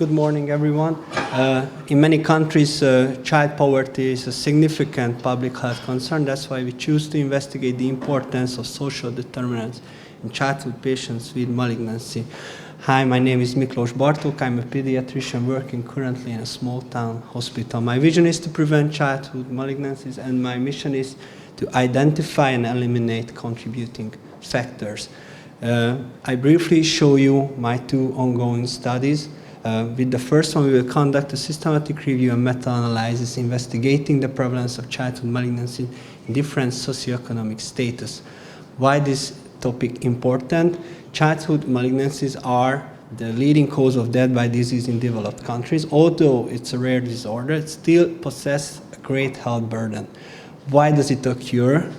Good morning, everyone. In many countries, child poverty is a significant public health concern. That's why we choose to investigate the importance of social determinants in childhood patients with malignancy. Hi, my name is Miklós Bartók. I'm a pediatrician working currently in a small town hospital. My vision is to prevent childhood malignancies, and my mission is to identify and eliminate contributing factors. I briefly show you my two ongoing studies. With the first one, we will conduct a systematic review and meta-analysis investigating the prevalence of childhood malignancy in different socioeconomic status. Why this topic important? Childhood malignancies are the leading cause of death by disease in developed countries. Although it's a rare disorder, it still possesses a great health burden. Why does it occur?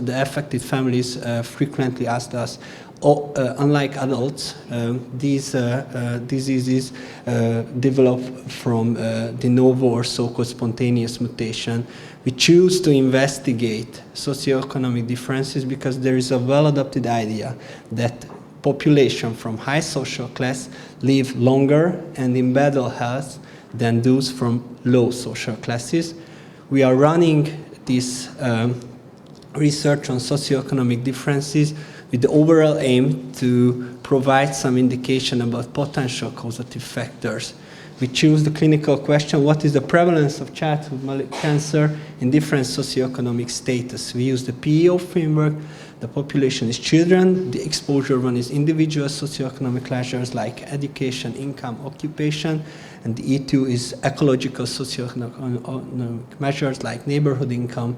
The affected families frequently ask us, unlike adults, these diseases develop from de novo or so-called spontaneous mutation. We choose to investigate socioeconomic differences because there is a well-adopted idea that population from high social class live longer and in better health than those from low social classes. We are running this research on socioeconomic differences with the overall aim to provide some indication about potential causative factors. We choose the clinical question, what is the prevalence of childhood cancer in different socioeconomic status? We use the PEO framework. The population is children. The exposure one is individual socioeconomic measures like education, income, occupation. And the E2 is ecological socioeconomic measures like neighborhood income.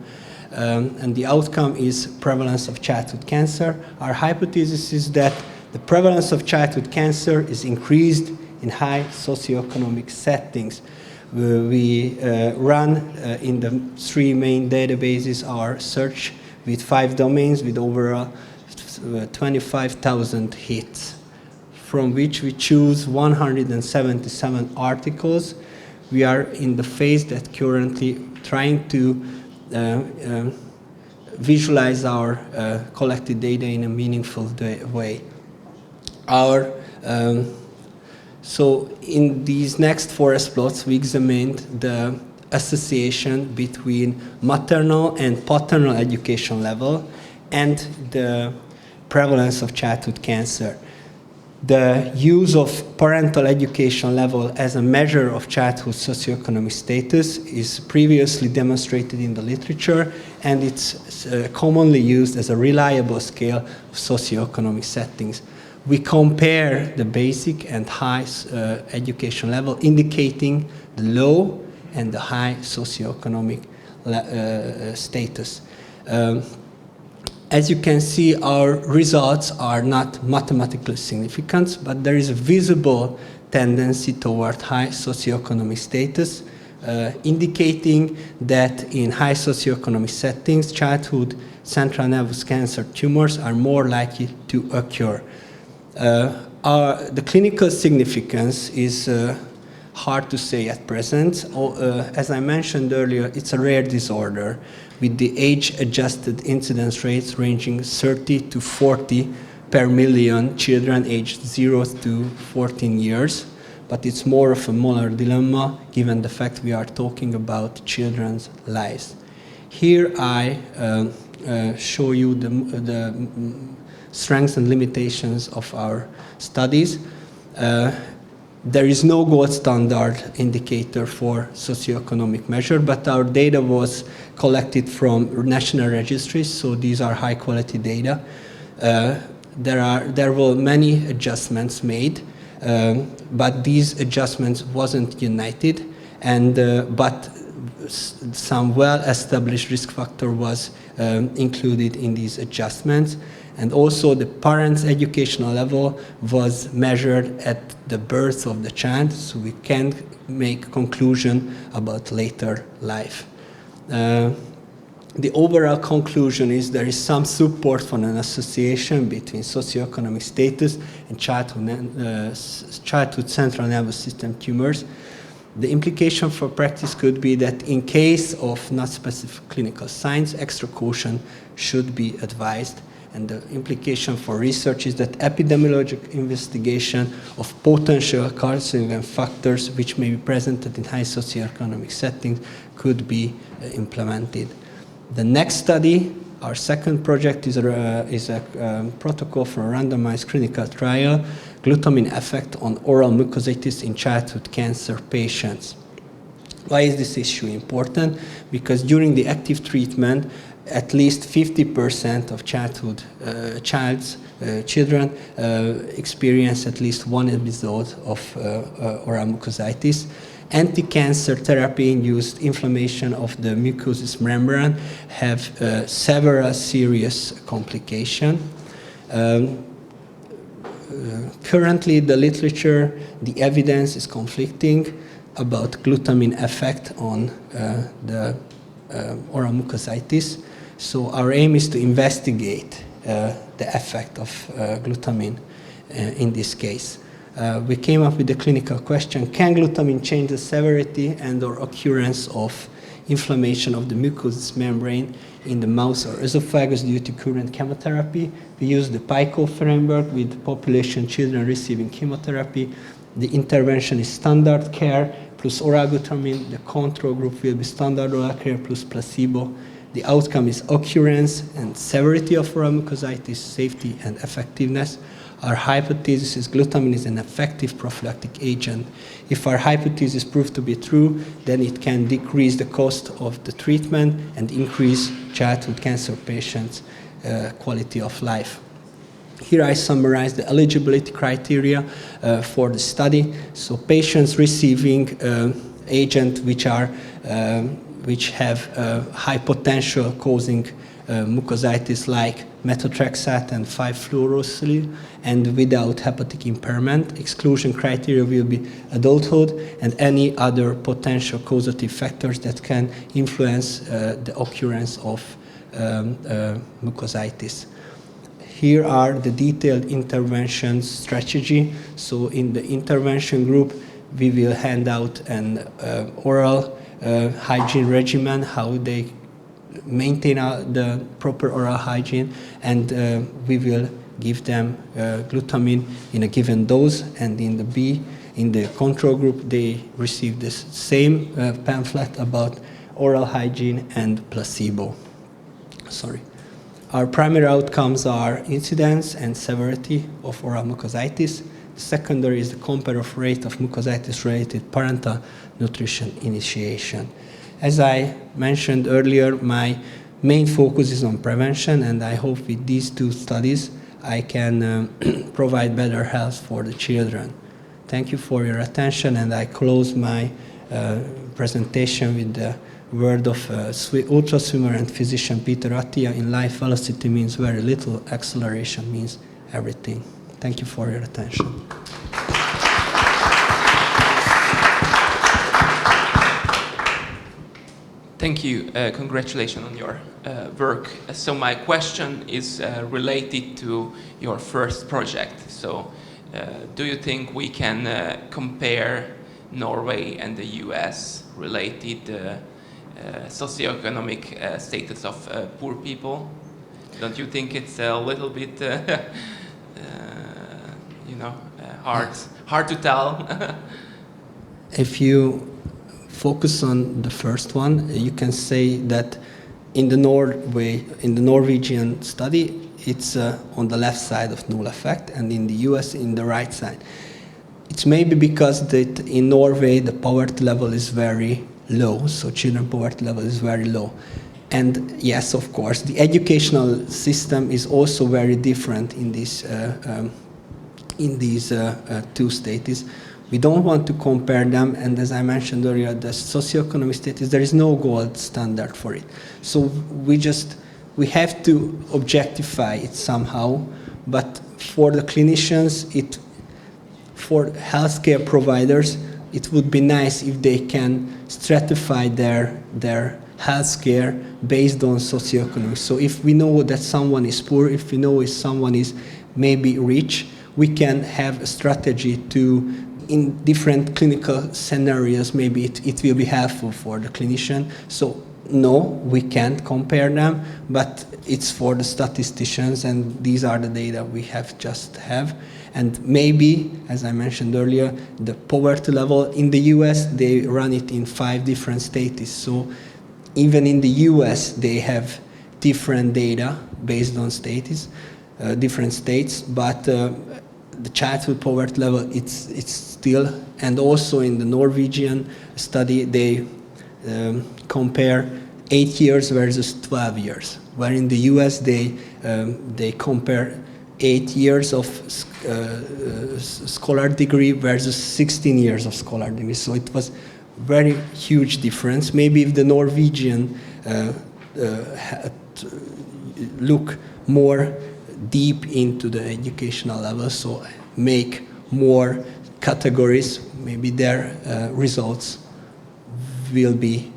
And the outcome is prevalence of childhood cancer. Our hypothesis is that the prevalence of childhood cancer is increased in high socioeconomic settings. We run in the three main databases our search with 5 domains with over 25,000 hits, from which we choose 177 articles. We are in the phase that currently trying to visualize our collected data in a meaningful way. So in these next forest plots, we examined the association between maternal and paternal education level and the prevalence of childhood cancer. The use of parental education level as a measure of childhood socioeconomic status is previously demonstrated in the literature, and it's commonly used as a reliable scale of socioeconomic settings. We compare the basic and high education level, indicating the low and the high socioeconomic status. As you can see, our results are not mathematically significant, but there is a visible tendency toward high socioeconomic status, indicating that in high socioeconomic settings, childhood central nervous cancer tumors are more likely to occur. The clinical significance is hard to say at present. As I mentioned earlier, it's a rare disorder with the age-adjusted incidence rates ranging 30 to 40 per million children aged 0 to 14 years. But it's more of a moral dilemma given the fact we are talking about children's lives. Here I show you the strengths and limitations of our studies. There is no gold standard indicator for socioeconomic measure, but our data was collected from national registries, so these are high quality data. There were many adjustments made, but these adjustments wasn't united, and but some well-established risk factor was included in these adjustments. And also the parents' educational level was measured at the birth of the child, so we can make conclusion about later life. The overall conclusion is there is some support for an association between socioeconomic status and childhood central nervous system tumors. The implication for practice could be that in case of not specific clinical signs, extra caution should be advised. And the implication for research is that epidemiologic investigation of potential carcinogen factors which may be presented in high socioeconomic settings could be implemented. The next study, our second project, is a protocol for a randomized clinical trial, glutamine effect on oral mucositis in childhood cancer patients. Why is this issue important? Because during the active treatment, at least 50% of children experience at least one episode of oral mucositis. Anti-cancer therapy-induced inflammation of the mucous membrane have several serious complications. Currently, the literature, the evidence is conflicting about glutamine effect on the oral mucositis. So our aim is to investigate the effect of glutamine in this case. We came up with the clinical question, can glutamine change the severity and or occurrence of inflammation of the mucous membrane in the mouth or esophagus due to current chemotherapy? We use the PICO framework with population children receiving chemotherapy. The intervention is standard care plus oral glutamine. The control group will be standard oral care plus placebo. The outcome is occurrence and severity of oral mucositis, safety and effectiveness. Our hypothesis is glutamine is an effective prophylactic agent. If our hypothesis proves to be true, then it can decrease the cost of the treatment and increase childhood cancer patients' quality of life. Here I summarize the eligibility criteria for the study. So patients receiving agents which have high potential causing mucositis like methotrexate and 5-fluorouracil and without hepatic impairment. Exclusion criteria will be adulthood and any other potential causative factors that can influence the occurrence of mucositis. Here are the detailed intervention strategy. So in the intervention group, we will hand out an oral hygiene regimen, how they maintain the proper oral hygiene, and we will give them glutamine in a given dose. And in the control group, they receive this same pamphlet about oral hygiene and placebo. Our primary outcomes are incidence and severity of oral mucositis. Secondary is the comparative rate of mucositis-related parental nutrition initiation. As I mentioned earlier, my main focus is on prevention, and I hope with these two studies I can provide better health for the children. Thank you for your attention, and I close my presentation with the word of ultra swimmer and physician Peter Attia: in life, velocity means very little, acceleration means everything. Thank you for your attention. Thank you. Congratulations on your work. So my question is related to your first project. So do you think we can compare Norway and the US related socioeconomic status of poor people? Don't you think it's a little bit, hard to tell? If you focus on the first one, you can say that in the Norwegian study, it's on the left side of null effect, and in the US, in the right side. It's maybe because that in Norway, the poverty level is very low, so children poverty level is very low. And yes, of course, the educational system is also very different in these two states. We don't want to compare them, and as I mentioned earlier, the socioeconomic status, there is no gold standard for it. So we have to objectify it somehow, but for the clinicians, for healthcare providers, it would be nice if they can stratify their healthcare based on socioeconomic. So if we know that someone is poor, if we know if someone is maybe rich, we can have a strategy to, in different clinical scenarios, maybe it will be helpful for the clinician. So no, we can't compare them, but it's for the statisticians, and these are the data we just have. And maybe, as I mentioned earlier, the poverty level in the US, they run it in 5 different states. So even in the US, they have different data based on states, different states, but the childhood poverty level, it's still, and also in the Norwegian study, they compare 8 years versus 12 years, where in the US they compare 8 years of scholar degree versus 16 years of scholar degree. So it was very huge difference. Maybe if the Norwegian look more deep into the educational level, so make more categories, maybe their results will be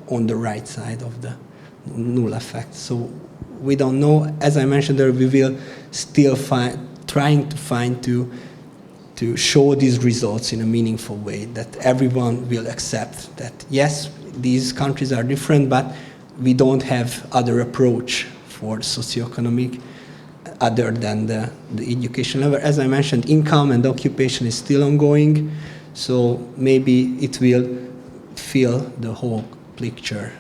on the right side of the null effect. So we don't know. As I mentioned earlier, we will still trying to show these results in a meaningful way that everyone will accept that yes, these countries are different, but we don't have other approach for socioeconomic other than the education level. As I mentioned, income and occupation is still ongoing, so maybe it will fill the whole picture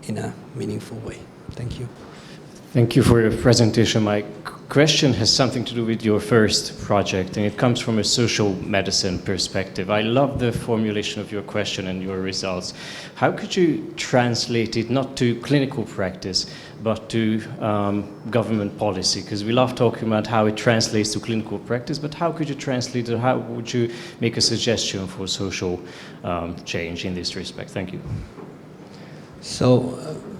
in a meaningful way. Thank you. Thank you for your presentation. My question has something to do with your first project, and it comes from a social medicine perspective. I love the formulation of your question and your results. How could you translate it, not to clinical practice, but to government policy? Because we love talking about how it translates to clinical practice, but how could you translate it? How would you make a suggestion for social change in this respect? Thank you. So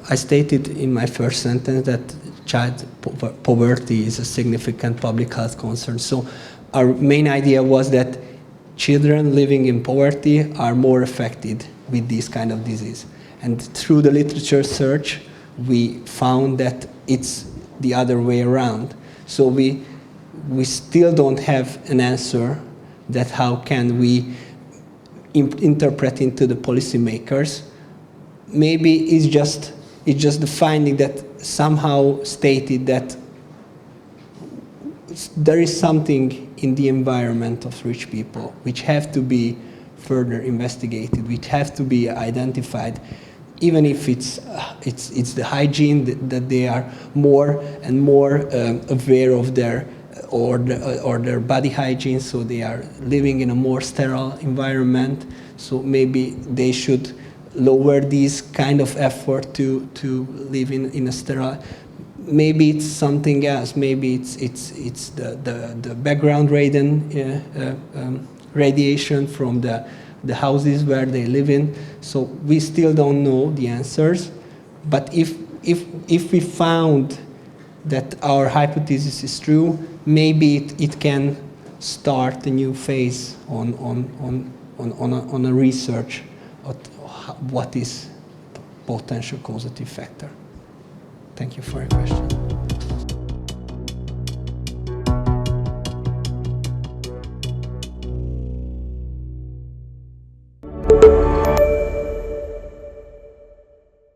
I stated in my first sentence that child poverty is a significant public health concern. So our main idea was that children living in poverty are more affected with this kind of disease. And through the literature search, we found that it's the other way around. So we still don't have an answer that how can we interpret into the policymakers. Maybe it's just the finding that somehow stated that there is something in the environment of rich people which have to be further investigated, which have to be identified, even if it's the hygiene that they are more and more aware of their body hygiene, so they are living in a more sterile environment. So maybe they should lower this kind of effort to live in a sterile. Maybe it's something else. Maybe it's the background radiation from the houses where they live in. So we still don't know the answers. But if we found that our hypothesis is true, maybe it can start a new phase on a research of what is potential causative factor. Thank you for your question.